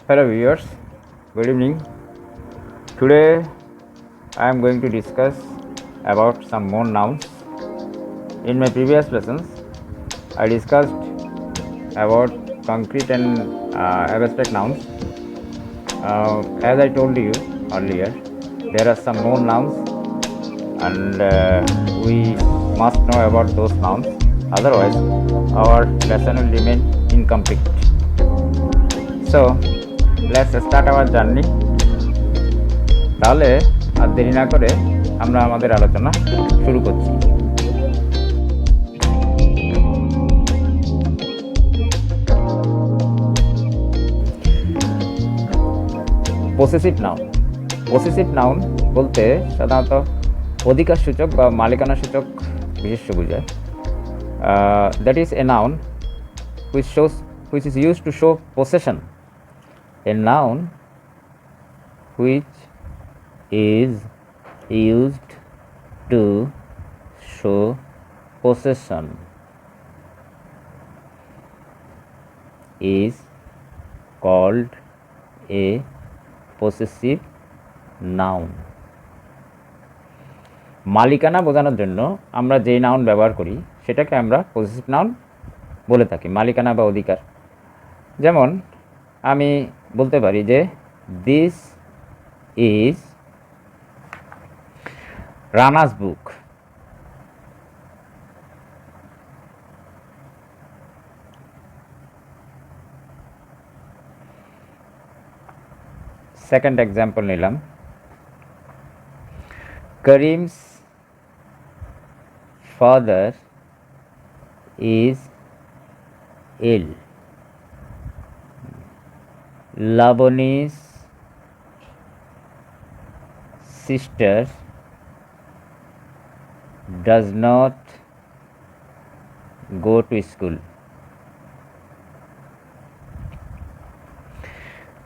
Hello viewers, good evening. Today I am going to discuss about some more nouns. In my previous lessons, I discussed about concrete and abstract nouns. As I told you earlier, there are some more nouns, and we must know about those nouns. Otherwise, our lesson will remain incomplete. So, let's start our journey. তাহলে আর দেরি না করে আমরা আমাদের আলোচনা শুরু করছি। Possessive noun. Possessive noun বলতে সাধারণত অধিকার সূচক বা মালিকানা সূচক বিশেষ্য বোঝায়। That is a noun which is used to show possession. A noun which is used to show possession is called a possessive noun. মালিকানা বোঝানোর জন্য আমরা যে নাউন ব্যবহার করি সেটাকে আমরা পসেসিভ নাউন বলে থাকি, মালিকানা বা অধিকার। যেমন আমি বলতে পারি যে this is Rana's book. Second example নিলাম, Karim's father is ill. Labani's sister does not go to school.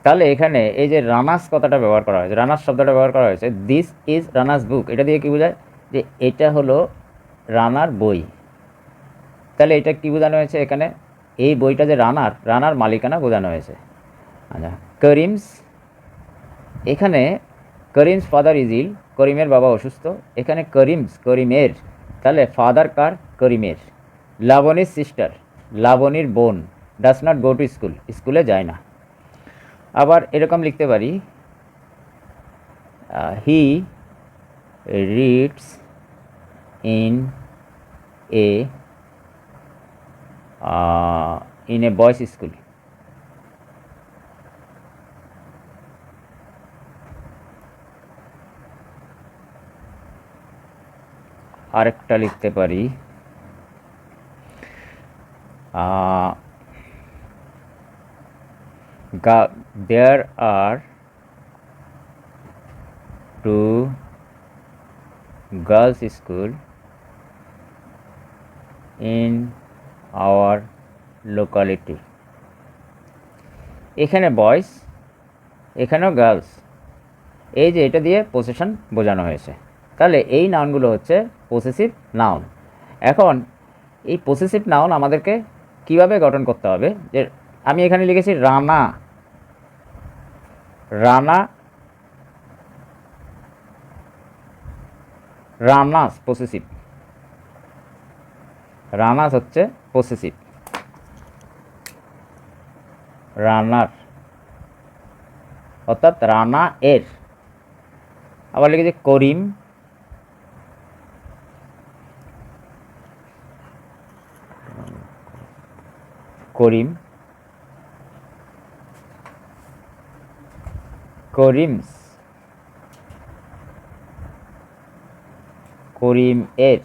তাহলে এখানে এই যে রানাস কথাটা ব্যবহার করা হয়েছে, রানাস শব্দটা ব্যবহার করা হয়েছে, দিস ইজ রানাস বুক, এটা দিয়ে কী বোঝায় যে এটা হলো রানার বই। তাহলে এটা কী বোঝানো হয়েছে এখানে, এই বইটা যে রানার মালিকানা বোঝানো হয়েছে। আচ্ছা, করিমস, এখানে করিমস ফাদার ইজ ইল, করিমের বাবা অসুস্থ। এখানে করিমের, তাহলে ফাদার কার, করিমের। লাবণীর সিস্টার, লাবণীর বোন, does not go to school, স্কুলে যায় না। আবার এরকম লিখতে পারি, he reads in a boys school. আরেকটা লিখতে পারি, there are two girls school in our locality. এখানে বয়েজ, এখানেও গার্লস, এই যে এটা দিয়ে পসেশন বোঝানো হয়েছে। তাহলে এই নাউনগুলো হচ্ছে পসেসিভ নাউন। এখন এই পসেসিভ নাউন আমাদেরকে কিভাবে গঠন করতে হবে, যে আমি এখানে লিখেছি রানা, রানাস পসেসিভ, রানাস হচ্ছে পসেসিভ, রানার অর্থাৎ রানা এর। আবার লিখেছি করিম, করিমস, করিম এর।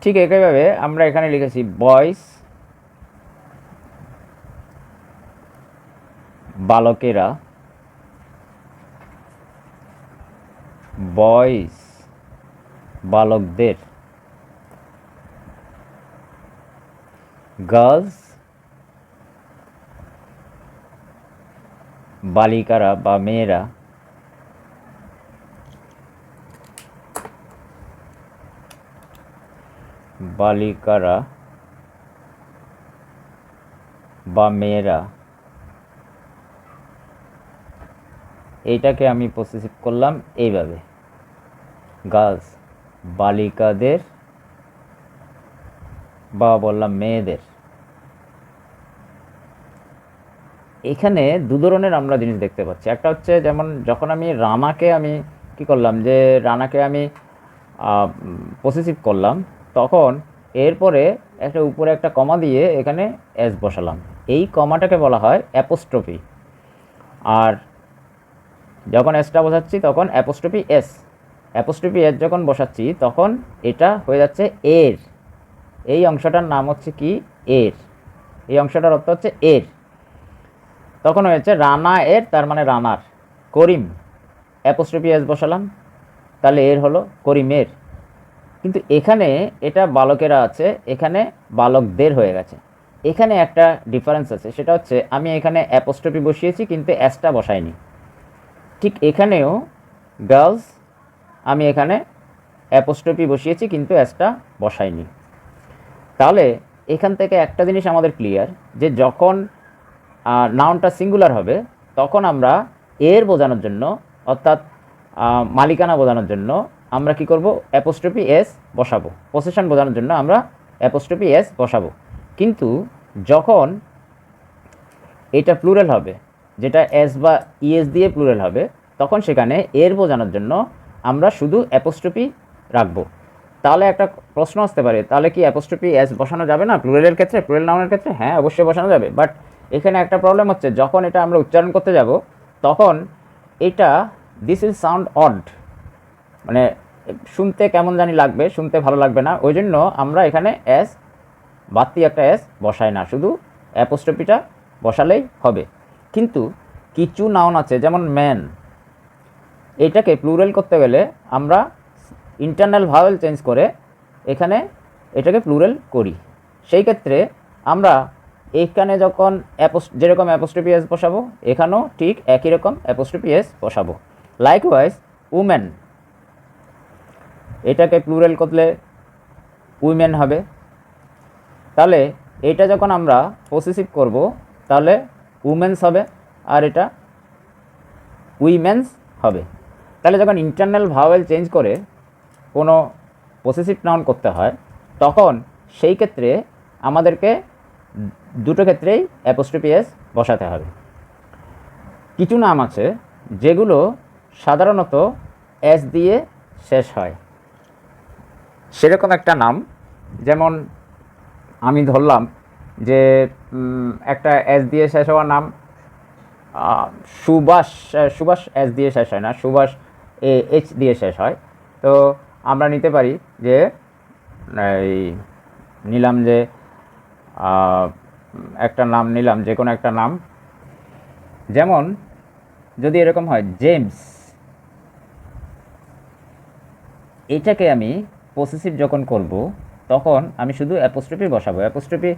ঠিক একইভাবে আমরা এখানে লিখেছি বয়েজ, বালকেরা, বয়েজ বালকদের, গার্লস বালিকারা বা মেয়েরা, বালিকারা বা মেয়েরা, এইটাকে আমি পসেসিভ করলাম এইভাবে, গার্লস বালিকাদের বা বললাম মেয়েদের। এখানে দু ধরনের আমরা জিনিস দেখতে পাচ্ছি। একটা হচ্ছে যেমন যখন আমি রানাকে আমি কি করলাম, যে রানাকে আমি পসেসিভ করলাম, তখন এরপরে একটা উপরে একটা কমা দিয়ে এখানে এস বসালাম। এই কমাটাকে বলা হয় অ্যাপোস্ট্রফি। আর যখন এসটা বসাচ্ছি তখন অ্যাপোস্ট্রফি এস, অ্যাপোস্ট্রফি এস যখন বসাচ্ছি তখন এটা হয়ে যাচ্ছে এর। এই অংশটার নাম হচ্ছে কি এর, এই অংশটার অর্থ হচ্ছে এর। তখন হয়েছে রানা এর, তার মানে রানার। করিম অ্যাপোস্ট্রফি এস বসালাম, তাহলে এর হলো করিমের। কিন্তু এখানে এটা বালকেরা আছে, এখানে বালকদের হয়ে গেছে। এখানে একটা ডিফারেন্স আছে, সেটা হচ্ছে আমি এখানে অ্যাপোস্ট্রফি বসিয়েছি কিন্তু এসটা বসাইনি। ঠিক এখানেও গার্লস আমি এখানে অ্যাপোস্ট্রফি বসিয়েছি কিন্তু এসটা বসাইনি। তাহলে এখান থেকে একটা জিনিস আমাদের ক্লিয়ার, যে যখন নাউনটা সিঙ্গুলার হবে তখন আমরা এর বোঝানোর জন্য, অর্থাৎ মালিকানা বোঝানোর জন্য আমরা কি করব, অ্যাপোস্ট্রফি এস বসাবো। পসেশন বোঝানোর জন্য আমরা অ্যাপোস্ট্রফি এস বসাবো। কিন্তু যখন এটা প্লুরাল হবে, যেটা এস বা ইএস দিয়ে প্লুরাল হবে, তখন সেখানে এর বোঝানোর জন্য আমরা শুধু অ্যাপোস্ট্রফি রাখবো। তাহলে একটা প্রশ্ন আসতে পারে, তাহলে কি অ্যাপোস্ট্রফি এস বসানো যাবে না প্লুরালের ক্ষেত্রে, প্লুরাল নাউনের ক্ষেত্রে? হ্যাঁ, অবশ্যই বসানো যাবে। বাট এখানে একটা প্রবলেম হচ্ছে, যখন এটা আমরা উচ্চারণ করতে যাব তখন এটা দিস উইল সাউন্ড অড, মানে শুনতে কেমন জানি লাগবে, শুনতে ভালো লাগবে না। ওই জন্য আমরা এখানে এস বাড়তি একটা এস বসাই না, শুধু অ্যাপোস্ট্রফিটা বসালেই হবে। কিন্তু কিছু নাউন আছে যেমন ম্যান, এটাকে প্লুরাল করতে গেলে আমরা ইন্টারনাল ভাওয়েল চেঞ্জ করে এখানে এটাকে প্লুরাল করি। সেই ক্ষেত্রে আমরা এখানে যখন যেরকম অ্যাপোস্ট্রফি এস বসাবো, এখানেও ঠিক একই রকম অ্যাপোস্ট্রফি এস বসাবো। লাইকওয়াইজ উমেন, এটাকে প্লুরাল করলে উইমেন হবে। তাহলে এটা যখন আমরা পসেসিভ করব তাহলে উমেন্স হবে, আর এটা উইমেন্স হবে। তাহলে যখন ইন্টারনাল ভাওয়েল চেঞ্জ করে কোনো পসেসিভ নাউন করতে হয়, তখন সেই ক্ষেত্রে আমাদেরকে দুটো ক্ষেত্রেই অ্যাপোস্ট্রফি এস বসাতে হবে। কিছু নাম আছে যেগুলো সাধারণত এস দিয়ে শেষ হয়। সেরকম একটা নাম, যেমন আমি ধরলাম যে একটা এস দিয়ে শেষ হওয়ার নাম সুভাষ। সুভাষ এস দিয়ে শেষ হয় না, সুভাষ এইচ দিয়ে শেষ হয়। তো আমরা নিতে পারি যে এই নিলাম যে একটা নাম নিলাম, যে কোনো একটা নাম, যেমন যদি এরকম হয় জেমস, এটাকে আমি পসেসিভ যখন করব তখন আমি শুধু অ্যাপোস্ট্রফি বসাবো। অ্যাপোস্ট্রফি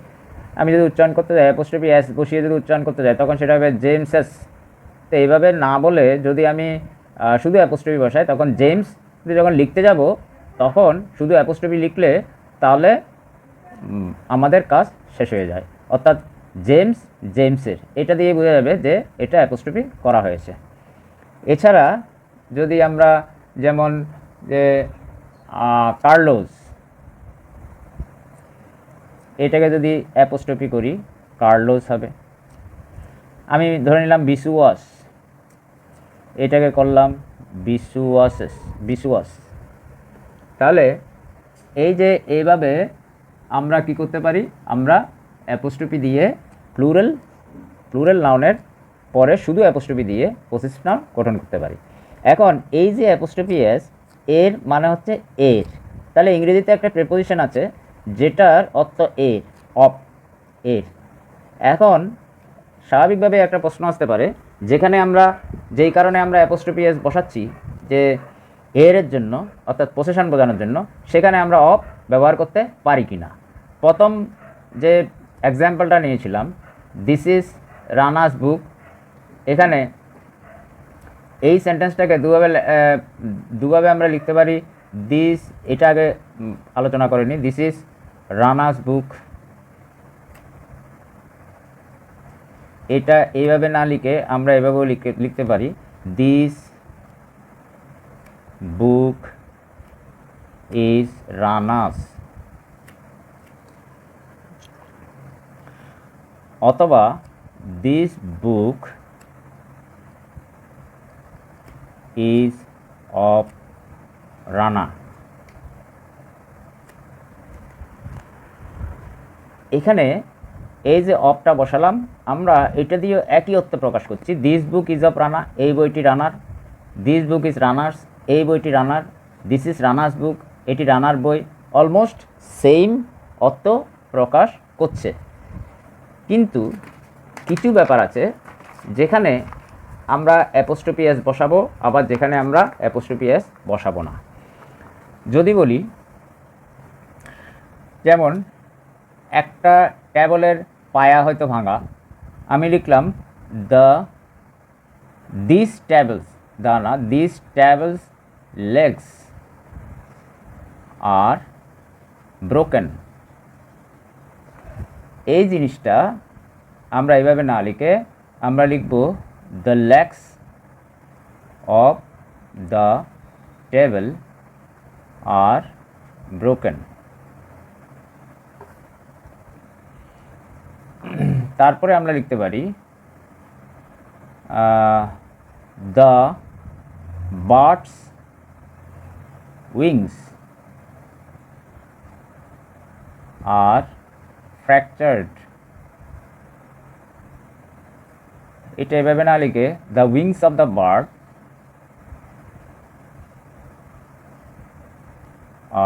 আমি যদি উচ্চারণ করতে যাই, অ্যাপোস্ট্রফি এস বসিয়ে যদি উচ্চারণ করতে যাই, তখন সেটা হবে জেমসেস। তো এইভাবে না বলে যদি আমি শুধু অ্যাপোস্ট্রফি বসাই, তখন জেমস যখন লিখতে যাব তখন শুধু অ্যাপোস্ট্রফি লিখলে তাহলে আমাদের কাজ শেষ হয়ে যায়। অর্থাৎ জেমস জেমসের, এটা দিয়ে বোঝা যাবে যে এটা অ্যাপোস্ট্রফি করা হয়েছে। এছাড়া যদি আমরা যেমন যে কার্লোস, এটাকে যদি অ্যাপোস্ট্রফি করি কার্লোস হবে। আমি ধরে নিলাম বিসুয়াস, এটাকে করলাম বিসুয়াসেস, বিসুয়াস। তাহলে এই যে এইভাবে আমরা কি করতে পারি, আমরা অ্যাপোস্ট্রফি দিয়ে প্লুরাল নাউনের পরে শুধু অ্যাপোস্ট্রফি দিয়ে পসেসিভ নাউন গঠন করতে পারি। এখন এই যে অ্যাপোস্ট্রফি এস, এর মানে হচ্ছে এর। তাহলে ইংরেজিতে একটা প্রেপোজিশন আছে যেটার অর্থ এর, অফ, এর। এখন স্বাভাবিকভাবে একটা প্রশ্ন আসতে পারে, যেখানে আমরা যেই কারণে আমরা অ্যাপোস্ট্রফি এস বসাচ্ছি যে এর জন্য, অর্থাৎ পসেশন বোঝানোর জন্য, সেখানে আমরা অফ ব্যবহার করতে পারি কি না। প্রথম যে এক্সাম্পলটা নিয়েছিলাম, দিস ইজ রানাস বুক, এখানে এই সেন্টেন্সটাকে দুভাবে আমরা লিখতে পারি। দিস, এটা আগে আলোচনা করিনি, দিস ইজ রানাস বুক। এটা এইভাবে না লিখে আমরা এভাবেও লিখতে পারি, দিস বুক ইজ রানাস, অথবা this book is of Rana. এখানে এই যে অফটা বসালাম, আমরা এটা দিয়ে একই অর্থ প্রকাশ করছি। This book is of Rana, এই বইটি রানার। দিস বুক ইজ রানার্স, এই বইটি রানার। দিস ইজ রানার্স বুক, এটি রানার বই। অলমোস্ট সেম অর্থ প্রকাশ করছে, কিন্তু কিছু ব্যাপার আছে যেখানে আমরা অ্যাপোস্ট্রফি এস বসাবো, আবার যেখানে আমরা অ্যাপোস্ট্রফি এস বসাবো না। যদি বলি, যেমন একটা টেবলের পায়া হয়তো ভাঙা, আমি লিখলাম দিস টেবলস, না, this tables legs are broken. এই জিনিসটা আমরা এইভাবে না লিখে আমরা লিখব the legs of the table are broken. তারপরে আমরা লিখতে পারি the birds wings are fractured. এটা এভাবে না লিখে the wings of the bird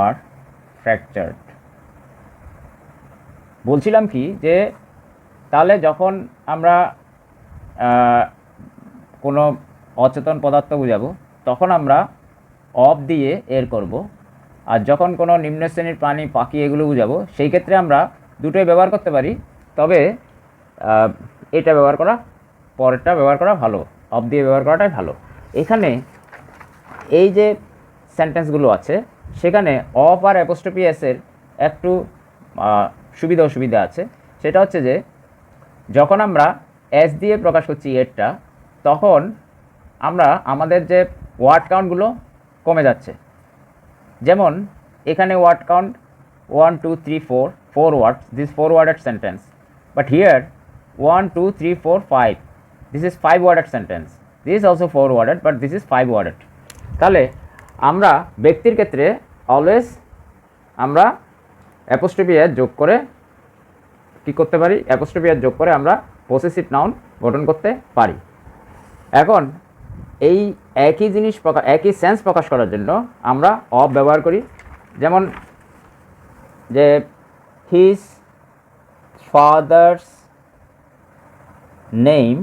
are fractured. বলছিলাম কি, যে তাহলে যখন আমরা কোনো অচেতন পদার্থ বুঝাবো তখন আমরা অফ দিয়ে এর করব, আর যখন কোনো নিম্ন শ্রেণীর প্রাণী, পাখি এগুলো বুঝাবো সেই ক্ষেত্রে আমরা দুটোই ব্যবহার করতে পারি। তবে এটা ব্যবহার করা, পরেরটা ব্যবহার করা ভালো, অফ দিয়ে ব্যবহার করাটাই ভালো। এখানে এই যে সেন্টেন্সগুলো আছে সেখানে অফ আর অ্যাপোস্ট্রফি এসের একটু সুবিধা অসুবিধা আছে। সেটা হচ্ছে যে যখন আমরা এস দিয়ে প্রকাশ করছি এরটা, তখন আমরা আমাদের যে ওয়ার্ড কাউন্টগুলো কমে যাচ্ছে। যেমন এখানে word count 1 2 3 4, 4 words, this 4 worded sentence, but here 1 2 3 4 5, this is 5 worded sentence, this is also 4 worded, but this is 5 worded। তাহলে আমরা ব্যক্তির ক্ষেত্রে অলওয়েজ আমরা অ্যাপোস্ট্রফি এস যোগ করে কী করতে পারি, অ্যাপোস্ট্রফি এস যোগ করে আমরা পসেসিভ নাউন গঠন করতে পারি। এখন এই একই জিনিস একই সেন্স প্রকাশ করার জন্য আমরা অফ ব্যবহার করি। যেমন যে his father's name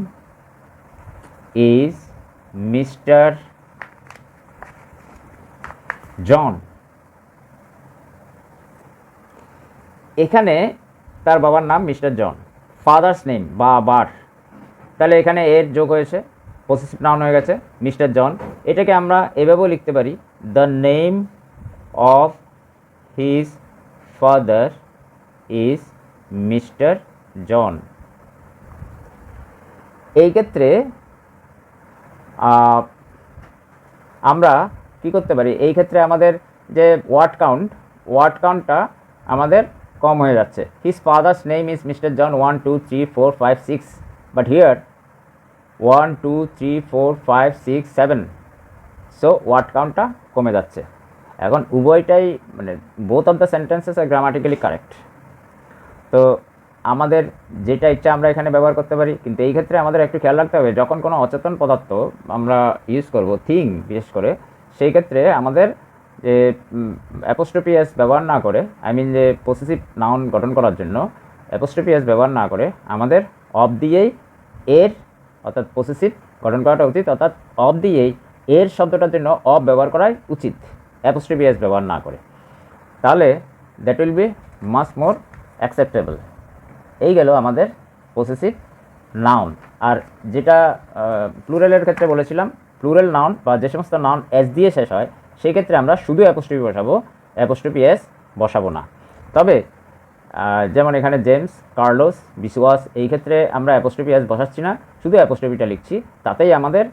is Mr John. এখানে তার বাবার নাম মিস্টার জন, ফাদার্স নেম বাবার, তাহলে এখানে এর যোগ হয়েছে, পসেসিভ নাউন হয়ে গেছে মিস্টার জন। এটাকে আমরা এভাবেও লিখতে পারি, the name of his father is Mr John. এই ক্ষেত্রে আমরা কি করতে পারি, এই ক্ষেত্রে আমাদের যে ওয়ার্ড কাউন্টটা আমাদের কম হয়ে যাচ্ছে। His father's name is Mr John 1 2 3 4 5 6, but here 1 2 3 4 5 6 7, so word কাউন্টটা কমে যাচ্ছে। এখন উভয়টাই মানে both of the sentences are grammatically correct. তো আমাদের যেটা ইচ্ছা আমরা এখানে ব্যবহার করতে পারি, কিন্তু এই ক্ষেত্রে আমাদের একটু খেয়াল রাখতে হবে, যখন কোনো অচেতন পদার্থ আমরা ইউজ করব, থিং বিশেষ করে, সেই ক্ষেত্রে আমাদের যে অ্যাপোস্ট্রফি এস ব্যবহার না করে, আই মিন যে পসেসিভ নাউন গঠন করার জন্য অ্যাপোস্ট্রফি এস ব্যবহার না করে আমাদের অফ দিয়েই এর, অর্থাৎ পসেসিভ গঠন করাটা উচিত, অর্থাৎ অফ দিয়েই এর শব্দটার জন্য অফ ব্যবহার করাই উচিত, অ্যাপোস্ট্রফি এস ব্যবহার না করে। তাহলে that will be much more acceptable. এই গেল আমাদের পসেসিভ নাউন। আর যেটা প্লুরালের ক্ষেত্রে বলেছিলাম, প্লুরাল নাউন বা যে সমস্ত নাউন এস দিয়ে শেষ হয় সেই ক্ষেত্রে আমরা শুধু অ্যাপোস্ট্রফি বসাবো, অ্যাপোস্ট্রফি এস বসাবো না। তবে যেমন এখানে জেমস, কার্লোস, বিশ্বাস, এই ক্ষেত্রে আমরা অ্যাপোস্ট্রফি এস বসাচ্ছি না, শুধু অ্যাপোস্ট্রফিটা লিখছি, তাতেই আমাদের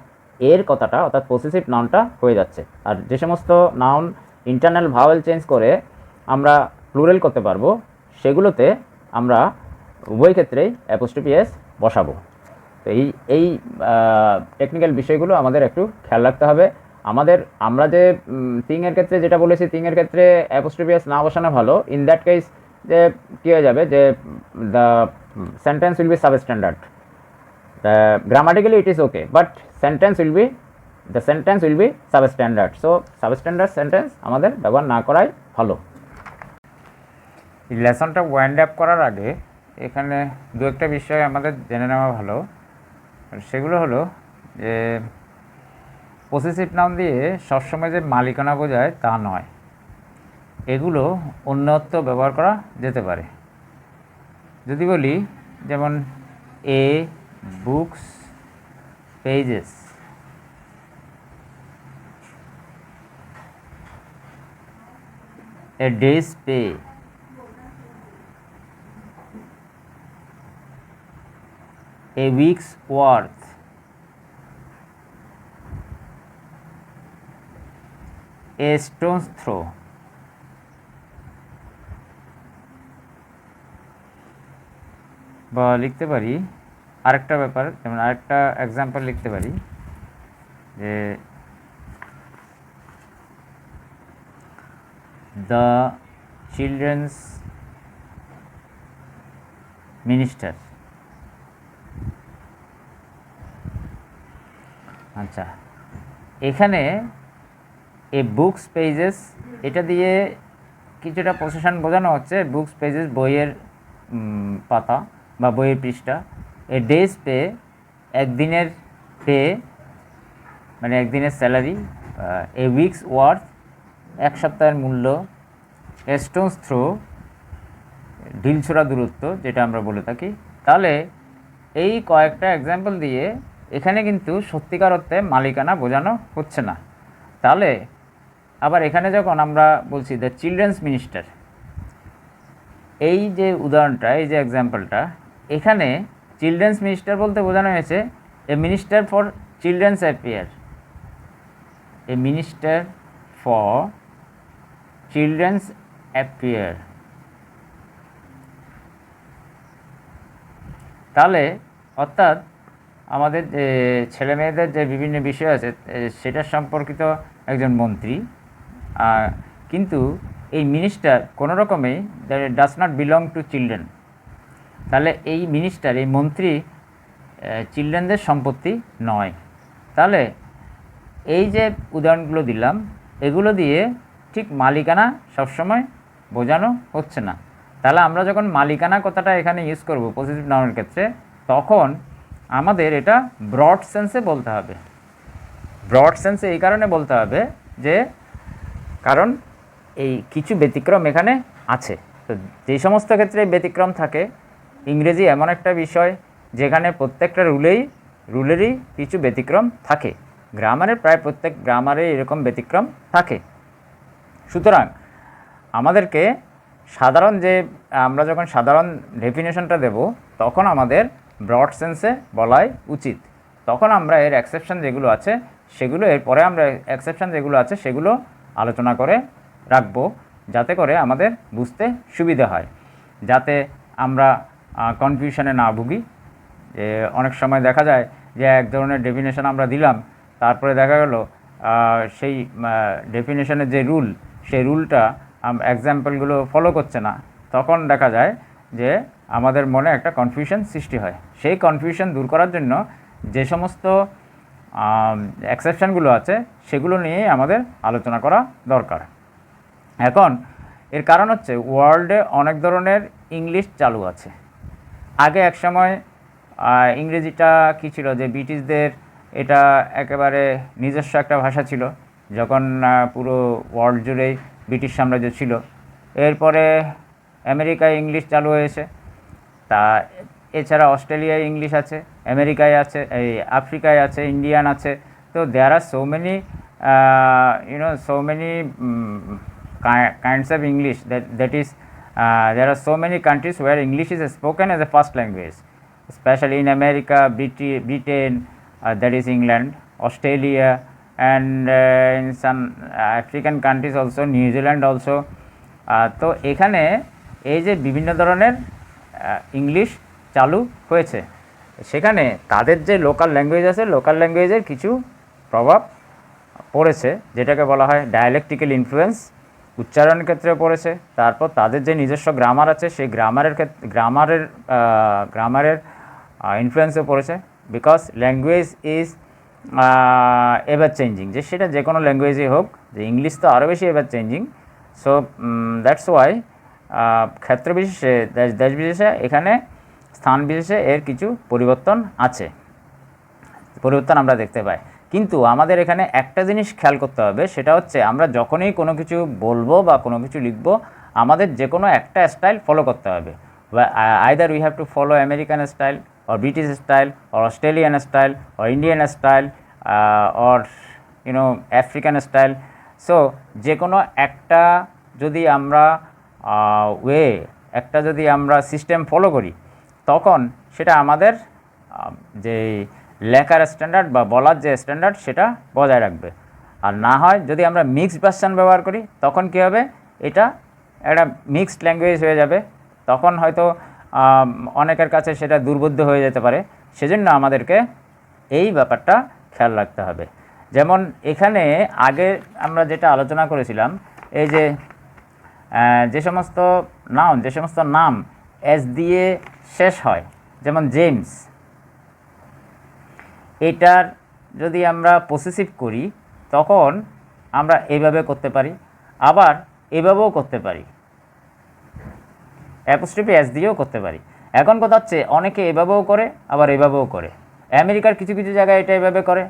এর কথাটা অর্থাৎ পসেসিভ নাউনটা হয়ে যাচ্ছে। আর যে সমস্ত নাউন ইন্টারনাল ভাওয়েল চেঞ্জ করে আমরা প্লুরাল করতে পারবো, সেগুলোতে আমরা উভয় ক্ষেত্রেই অ্যাপোস্ট্রফি এস বসাবো। তো এই টেকনিক্যাল বিষয়গুলো আমাদের একটু খেয়াল রাখতে হবে। আমরা যে থিংয়ের ক্ষেত্রে যেটা বলেছি, থিংয়ের ক্ষেত্রে অ্যাপোস্ট্রফি এস না বসানো ভালো। ইন দ্যাট কেস যে কী হয়ে যাবে, যে the sentence will be substandard. Grammatically it is okay, but the sentence will be substandard. So substandard sentence আমাদের ব্যবহার না করাই ভালো। এই লেসনটা ওয়াইন্ড আপ করার আগে এখানে দু একটা বিষয় আমাদের জেনে নেওয়া ভালো। সেগুলো হলো যে পসেসিভ নাউন দিয়ে সবসময় যে মালিকানা বোঝায় তা নয়, এগুলো অন্যত্ব ব্যবহার করা যেতে পারে। যদি বলি যেমন a book's pages, a day's pay, a week's worth, a stone's throw, বা লিখতে পারি আরেকটা ব্যাপার, যেমন আরেকটা এক্সাম্পল লিখতে পারি যে দ্য চিলড্রেন্স মিনিস্টার। আচ্ছা, এখানে এ বুকস পেজেস এটা দিয়ে কিছুটা পসেশন বোঝানো হচ্ছে। বুকস পেজেস বইয়ের পাতা বা বইয়ের পৃষ্ঠা। এ ডেজ পে একদিনের পে মানে একদিনের স্যালারি। এ উইকস ওয়ার্থ এক সপ্তাহের মূল্য। এ স্টোনস থ্রো ঢিলছোড়া দূরত্ব যেটা আমরা বলে থাকি। তাহলে এই কয়েকটা এক্সাম্পল দিয়ে এখানে কিন্তু সত্যিকার অর্থে মালিকানা বোঝানো হচ্ছে না। তাহলে আবার এখানে যখন আমরা বলছি দ্য চিলড্রেন্স মিনিস্টার, এই যে উদাহরণটা, এই যে এক্সাম্পলটা, এখানে চিলড্রেন্স মিনিস্টার বলতে বোঝানো হয়েছে a minister for children's affair, a minister for children's affair. তাহলে অর্থাৎ আমাদের যে ছেলে মেয়েদের যে বিভিন্ন বিষয় আছে সেটা সম্পর্কিত একজন মন্ত্রী, কিন্তু এই মিনিস্টার কোনো রকমেই does not belong to children. তাহলে এই মিনিস্টার, এই মন্ত্রী চিলড্রেনদের সম্পত্তি নয়। তাহলে এই যে উদাহরণগুলো দিলাম, এগুলো দিয়ে ঠিক মালিকানা সবসময় বোঝানো হচ্ছে না। তাহলে আমরা যখন মালিকানা কথাটা এখানে ইউজ করব পজিটিভ নাউনের ক্ষেত্রে, তখন আমাদের এটা ব্রড সেন্সে বলতে হবে। ব্রড সেন্সে এই কারণে বলতে হবে যে কারণ এই কিছু ব্যতিক্রম এখানে আছে। তো যেই সমস্ত ক্ষেত্রে ব্যতিক্রম থাকে, ইংরেজি এমন একটা বিষয় যেখানে প্রত্যেকটা রুলেরই কিছু ব্যতিক্রম থাকে। গ্রামারের প্রায় প্রত্যেক গ্রামারে এরকম ব্যতিক্রম থাকে। সুতরাং আমাদেরকে আমরা যখন সাধারণ ডেফিনেশনটা দেব, তখন আমাদের ব্রড সেন্সে বলাই উচিত। তখন আমরা এর এক্সেপশন যেগুলো আছে সেগুলো, এরপরে আমরা এক্সেপশন যেগুলো আছে সেগুলো আলোচনা করে রাখবো, যাতে করে আমাদের বুঝতে সুবিধা হয়, যাতে আমরা কনফিউশনে না ভুগি। যে অনেক সময় দেখা যায় যে এক ধরনের ডেফিনেশন আমরা দিলাম, তারপরে দেখা গেল সেই ডেফিনেশনের যে রুল, সেই রুলটা এক্সাম্পলগুলো ফলো করছে না। তখন দেখা যায় যে আমাদের মনে একটা কনফিউশন সৃষ্টি হয়। সেই কনফিউশন দূর করার জন্য যে সমস্ত এক্সেপশনগুলো আছে সেগুলো নিয়ে আমাদের আলোচনা করা দরকার। এখন এর কারণ হচ্ছে ওয়ার্ল্ডে অনেক ধরনের ইংলিশ চালু আছে। আগে এক সময় ইংরেজিটা কী ছিল, যে ব্রিটিশদের এটা একেবারে নিজস্ব একটা ভাষা ছিল, যখন পুরো ওয়ার্ল্ড জুড়েই ব্রিটিশ সাম্রাজ্য ছিল। এরপরে আমেরিকায় ইংলিশ চালু হয়েছে, তা এছাড়া অস্ট্রেলিয়ায় ইংলিশ আছে, আমেরিকায় আছে, এই আফ্রিকায় আছে, ইন্ডিয়ান আছে। তো there are so many so many kinds of English that is There are so many countries where English is spoken as a first language, especially in America, Britain, that is England, Australia, and in some African countries also, New Zealand also. তো এখানে এই যে বিভিন্ন ধরনের English চালু হয়েছে, সেখানে তাদের যে লোকাল ল্যাঙ্গুয়েজ আছে, লোকাল ল্যাঙ্গুয়েজের কিছু প্রভাব পড়েছে, যেটাকে বলা হয় ডায়ালেকটিক্যাল ইনফ্লুয়েন্স, উচ্চারণের ক্ষেত্রে পড়েছে। তারপর তাদের যে নিজস্ব গ্রামার আছে, সেই গ্রামারের ইনফ্লুয়েন্সও পড়েছে, because language is ever changing, যে সেটা যে কোনো ল্যাঙ্গুয়েজই হোক, যে ইংলিশ তো আরও বেশি ever changing. So that's why ক্ষেত্র বিশেষে, দেশ বিশেষে, এখানে স্থান বিশেষে এর কিছু পরিবর্তন আছে, পরিবর্তন আমরা দেখতে পাই। কিন্তু আমাদের এখানে একটা জিনিস খেয়াল করতে হবে, সেটা হচ্ছে আমরা যখনই কোনো কিছু বলবো বা কোনো কিছু লিখবো, আমাদের যে কোনো একটা স্টাইল ফলো করতে হবে। Either we have to follow American style, or British style, or Australian style, or Indian style, or African style. So যে কোনো একটা যদি আমরা যদি আমরা সিস্টেম ফলো করি, তখন সেটা আমাদের যে লেখার স্ট্যান্ডার্ড বা বলার যে স্ট্যান্ডার্ড, সেটা বজায় রাখবে। আর না হয় যদি আমরা মিক্সড ভার্সন ব্যবহার করি, তখন কী হবে, এটা একটা মিক্সড ল্যাঙ্গুয়েজ হয়ে যাবে। তখন হয়তো অনেকের কাছে সেটা দুর্বোধ্য হয়ে যেতে পারে। সেজন্য আমাদেরকে এই ব্যাপারটা খেয়াল রাখতে হবে। যেমন এখানে আগে আমরা যেটা আলোচনা করেছিলাম, এই যে সমস্ত নাম এস দিয়ে শেষ হয়, যেমন জেমস, এটার যদি আমরা পসেসিভ করি, তখন আমরা এইভাবে করতে পারি, আবার এভাবেও করতে পারি, অ্যাপোস্ট্রফি এস দিয়েও করতে পারি। এখন কথা হচ্ছে, অনেকে এভাবেও করে, আবার এভাবেও করে। আমেরিকার কিছু কিছু জায়গায় এটা এভাবে করে,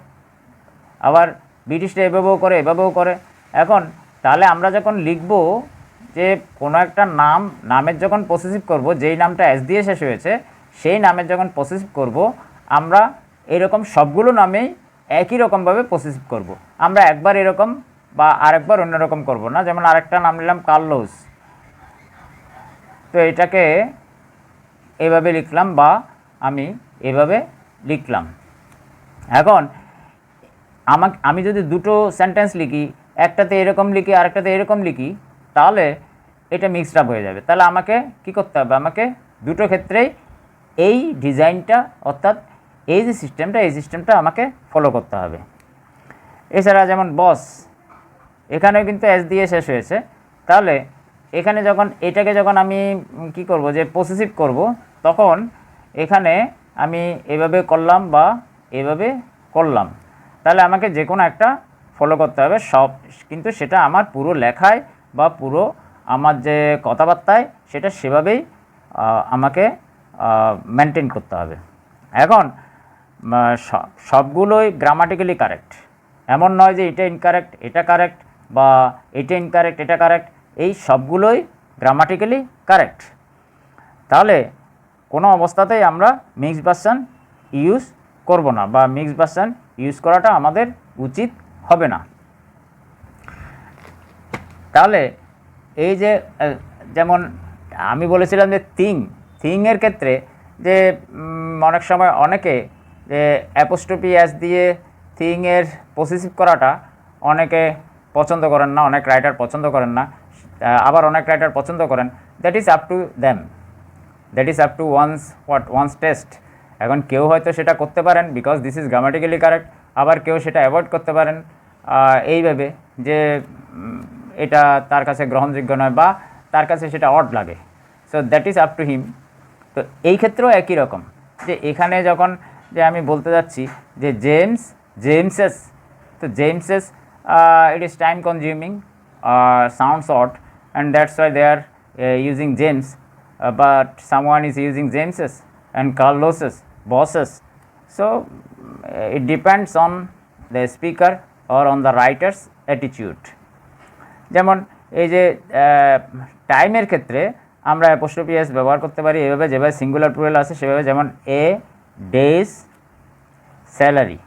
আবার ব্রিটিশরা এভাবেও করে, এভাবেও করে। এখন তাহলে আমরা যখন লিখব, যে কোনো একটা নামের যখন পসেসিভ করব, যেই নামটা এস দিয়ে শেষ হয়েছে, সেই নামের যখন পসেসিভ করব, আমরা এরকম সবগুলো নামেই একই রকমভাবে পসেসিভ করব। আমরা একবার এরকম বা আরেকবার অন্যরকম করব না। যেমন আরেকটা নাম নিলাম কার্লোস, তো এটাকে এভাবে লিখলাম বা আমি এভাবে লিখলাম। এখন আমি যদি দুটো সেন্টেন্স লিখি, একটাতে এরকম লিখি, আরেকটাতে এরকম লিখি, তাহলে এটা মিক্সড আপ হয়ে যাবে। তাহলে আমাকে কি করতে হবে, আমাকে দুটো ক্ষেত্রেই এই ডিজাইনটা, অর্থাৎ এই যে সিস্টেমটা আমাকে ফলো করতে হবে। এছাড়া যেমন বস, এখানেও কিন্তু এস দিয়ে শেষ হয়েছে। তাহলে এখানে এটাকে যখন আমি কি করব, যে পসেসিভ করব, তখন এখানে আমি এভাবে করলাম বা এভাবে করলাম, তাহলে আমাকে যে কোনো একটা ফলো করতে হবে সব, কিন্তু সেটা আমার পুরো লেখায় বা পুরো আমার যে কথাবার্তায়, সেটা সেভাবেই আমাকে মেনটেন করতে হবে। এখন সবগুলোই গ্রামাটিক্যালি কারেক্ট, এমন নয় যে এটা ইনকারেক্ট এটা কারেক্ট, বা এটা ইনকারেক্ট এটা কারেক্ট, এই সবগুলোই গ্রামাটিক্যালি কারেক্ট। তাহলে কোনো অবস্থাতেই আমরা মিক্সড ভার্সন ইউজ করব না, বা মিক্সড ভার্সন ইউজ করাটা আমাদের উচিত হবে না। তাহলে এই যে যেমন আমি বলেছিলাম যে থিংয়ের ক্ষেত্রে, যে অনেক সময় অনেকে যে অ্যাপোস্ট্রফি এস দিয়ে থিংয়ের পসেসিভ করাটা অনেকে পছন্দ করেন না, অনেক রাইটার পছন্দ করেন না, আবার অনেক রাইটার পছন্দ করেন। That is up to them, that is up to one's taste. এখন কেউ হয়তো সেটা করতে পারেন because this is grammatically correct, আবার কেউ সেটা অ্যাভয়েড করতে পারেন এইভাবে, যে এটা তার কাছে গ্রহণযোগ্য নয় বা তার কাছে সেটা অড লাগে। So that is up to him. তো এই ক্ষেত্রেও একই রকম, যে এখানে যখন যে আমি বলতে যাচ্ছি যে জেমসেস, তো জেমসেস it is time consuming, sounds odd, and that's why they are using James, but someone is using Jameses and Carloses, bosses. So it depends on the speaker or on the writer's attitude. যেমন এই যে টাইমের ক্ষেত্রে আমরা apostrophe S ব্যবহার করতে পারি এভাবে, যেভাবে সিঙ্গুলার প্লুরাল আছে সেভাবে, যেমন এ ডেজ স্যালারি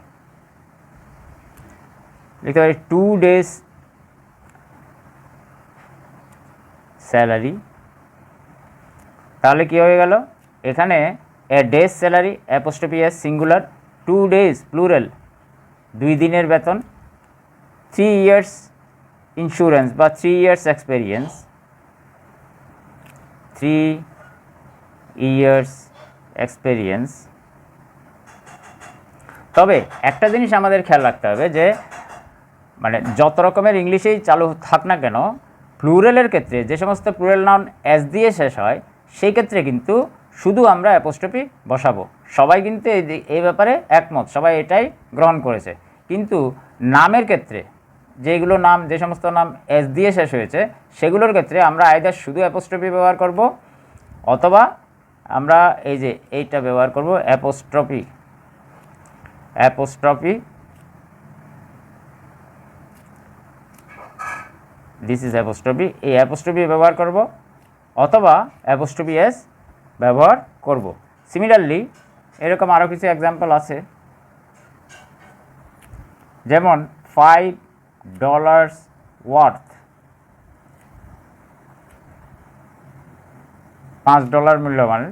লিখতে পারি 2 days স্যালারি, তাহলে কি হয়ে গেল, এখানে a day's salary apostrophe S singular, 2 days plural 2 দিনের বেতন, 3 years ইন্স্যুরেন্স বা 3 years এক্সপেরিয়েন্স, 3 years এক্সপেরিয়েন্স। তবে একটা জিনিস আমাদের খেয়াল রাখতে হবে যে মানে যত রকমের ইংলিশেই চালু থাক না কেন, প্লুরালের ক্ষেত্রে যে সমস্ত প্লুরাল নাউন এস দিয়ে শেষ হয় সেই ক্ষেত্রে কিন্তু শুধু আমরা অ্যাপোস্ট্রফি বসাবো। সবাই কিন্তু এই ব্যাপারে একমত, সবাই এটাই গ্রহণ করেছে। কিন্তু নামের ক্ষেত্রে যেগুলো নাম, যে সমস্ত নাম এস দিয়ে শেষ হয়েছে সেগুলোর ক্ষেত্রে আমরা আইদার শুধু অ্যাপোস্ট্রফি ব্যবহার করব, অথবা আমরা এই যে এইটা ব্যবহার করব apostrophe, apostrophe, this is apostrophe, এই অ্যাপোস্ট্রফি ব্যবহার করব, অথবা অ্যাপোস্ট্রফি এস ব্যবহার করব। সিমিলারলি এরকম আরও কিছু এক্সাম্পল আছে, যেমন $5 ওয়ার্থ, $5 মূল্যমান,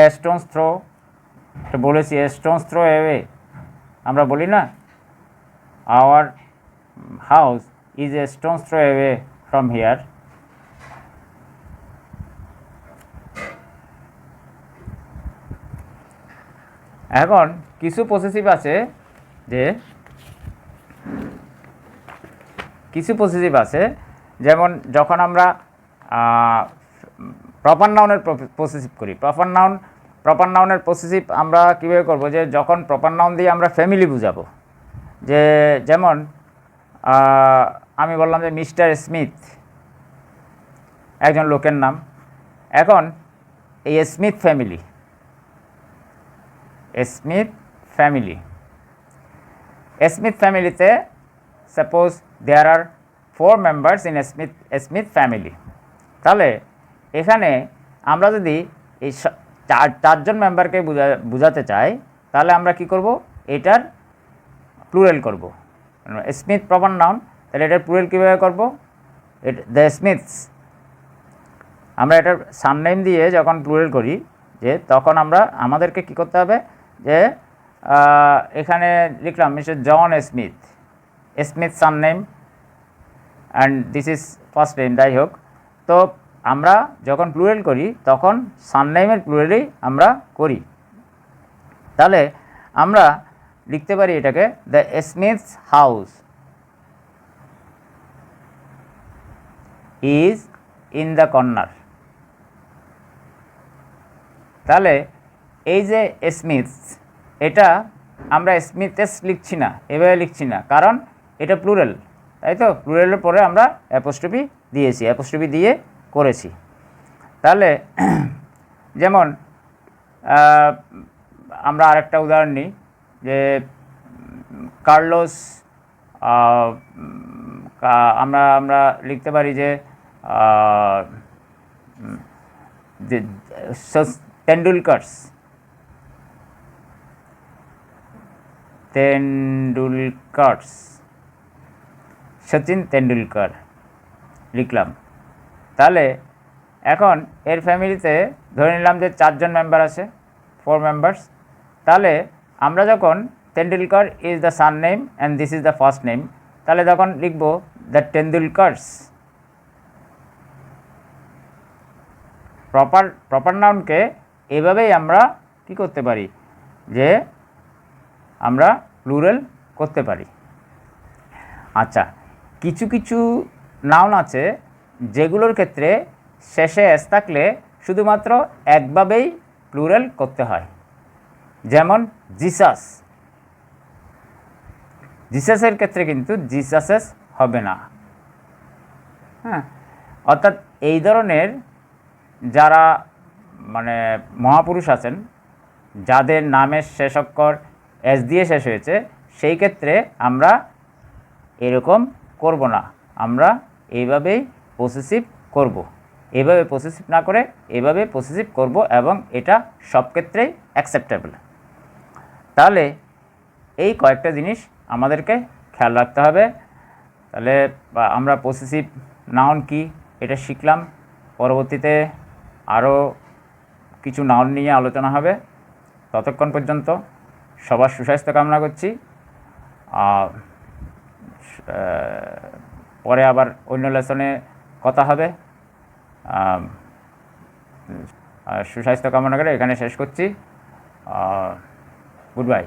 এ স্টোনস থ্রো, এটা বলেছি এ স্টোনস থ্রো অ্যাওয়ে, আমরা বলি না our house is a stones throw away from here. এখন কিছু পসেসিভ আছে, যে কিছু পসেসিভ আছে, যেমন যখন আমরা প্রপার নাউনের পসেসিভ করি, প্রপার নাউনের পসেসিভ আমরা কীভাবে করব, যে যখন প্রপার নাউন দিয়ে আমরা ফ্যামিলি বুঝাবো, যে যেমন আমি বললাম যে মিস্টার স্মিথ একজন লোকের নাম। এখন এই Smith family, Smith family, Smith ফ্যামিলিতে suppose there are 4 members in Smith family. তাহলে এখানে আমরা যদি এই চারজন মেম্বারকে বোঝাতে চাই, তাহলে আমরা কি করব, এটার প্লুরাল করব। স্মিথ প্রপার নাউন, তাহলে এটার প্লুরাল কীভাবে করব, দ্য স্মিথস। আমরা এটার সারনেম দিয়ে যখন প্লুরাল করি, যে তখন আমাদেরকে কি করতে হবে, যে এখানে লিখলাম Mister John Smith, Smith surname and this is first name, যাই হোক। তো আমরা যখন প্লুরাল করি তখন সারনেমের প্লুরালই আমরা করি। তাহলে আমরা লিখতে পারি এটাকে the smiths house is in the corner. তাহলে এই যে স্মিথস, এটা আমরা স্মিথস লিখছি না, এভাবে লিখছি না, কারণ এটা প্লুরাল, তাই তো। প্লুরালের পরে আমরা অ্যাপোস্ট্রফি দিয়েছি, অ্যাপোস্ট্রফি দিয়ে করেছি। তাহলে যেমন আমরা আরেকটা উদাহরণ নিই, যে কার্লোস, আমরা লিখতে পারি যে তেন্ডুলকারস, সচিন তেন্ডুলকর লিখলাম। তাহলে এখন এর ফ্যামিলিতে ধরে নিলাম যে 4 জন মেম্বার আছে, 4 members। তাহলে আমরা যখন Tendulkar is the sun name and this is the first name, তাহলে তখন লিখব দ্য তেন্ডুলকারস। প্রপার নাউনকে এভাবেই আমরা কি করতে পারি, যে আমরা প্লুরাল করতে পারি। আচ্ছা, কিছু কিছু নাউন আছে যেগুলোর ক্ষেত্রে শেষে এস থাকলে শুধুমাত্র একভাবেই প্লুরাল করতে হয়, যেমন জিসাস। জিসাসের ক্ষেত্রে কিন্তু জিসাসেস হবে না। হ্যাঁ, অর্থাৎ এই ধরনের যারা মানে মহাপুরুষ আছেন, যাদের নামের শেষ অক্ষর এস দিয়ে শেষ হয়েছে, সেই ক্ষেত্রে আমরা এরকম করব না, আমরা এইভাবেই পসেসিভ করব। এভাবে পসেসিভ না করে এভাবে পসেসিভ করব, এবং এটা সব ক্ষেত্রেই অ্যাকসেপ্টেবল। তাহলে এই কয়েকটা জিনিস আমাদেরকে খেয়াল রাখতে হবে। তাহলে আমরা পসেসিভ নাউন কি এটা শিখলাম। পরবর্তীতে আরও কিছু নাউন নিয়ে আলোচনা হবে। ততক্ষণ পর্যন্ত সবার সুস্বাস্থ্য কামনা করছি। পরে আবার অন্য লেসনে কথা হবে। সুস্বাস্থ্য কামনা করে এখানে শেষ করছি। Good bye.